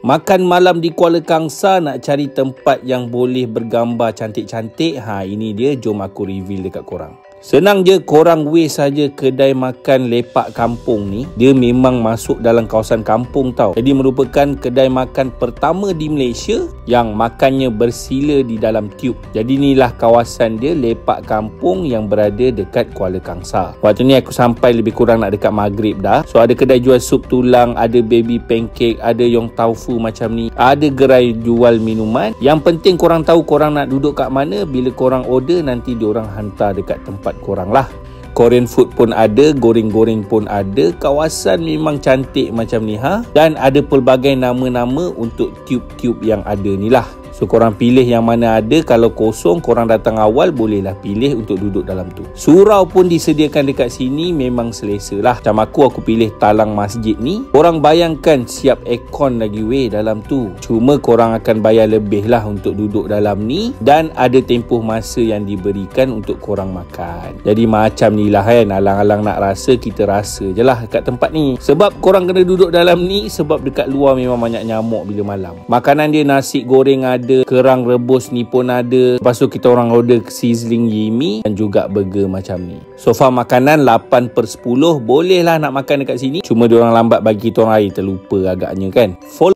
Makan malam di Kuala Kangsar, nak cari tempat yang boleh bergambar cantik-cantik. Ini dia, jom aku reveal dekat korang. Senang je, korang weh saja kedai makan Lepak Kampung ni. Dia memang masuk dalam kawasan kampung tau. Jadi merupakan kedai makan pertama di Malaysia yang makannya bersila di dalam tube. Jadi inilah kawasan dia, Lepak Kampung, yang berada dekat Kuala Kangsar. Waktu ni aku sampai lebih kurang nak dekat maghrib dah. So ada kedai jual sup tulang, ada baby pancake, ada yong taufu macam ni, ada gerai jual minuman. Yang penting korang tahu korang nak duduk kat mana. Bila korang order, nanti diorang hantar dekat tempat korang lah. Korean food pun ada, goreng-goreng pun ada. Kawasan memang cantik macam ni dan ada pelbagai nama-nama untuk tube-tube yang ada ni lah. So korang pilih yang mana ada. Kalau kosong, korang datang awal, bolehlah pilih untuk duduk dalam tu. Surau pun disediakan dekat sini, memang selesa lah. Macam aku pilih talang masjid ni. Korang bayangkan siap aircon lagi weh dalam tu. Cuma korang akan bayar lebih lah untuk duduk dalam ni. Dan ada tempoh masa yang diberikan untuk korang makan. Jadi macam ni lah kan, alang-alang nak rasa, kita rasa je lah kat tempat ni. Sebab korang kena duduk dalam ni, sebab dekat luar memang banyak nyamuk bila malam. Makanan dia nasi goreng ada, kerang rebus ni pun ada. Lepas tu kita orang order sizzling yimi dan juga burger macam ni. So far makanan 8/10. Boleh lah nak makan dekat sini. Cuma diorang lambat bagi kita orang air, terlupa agaknya kan.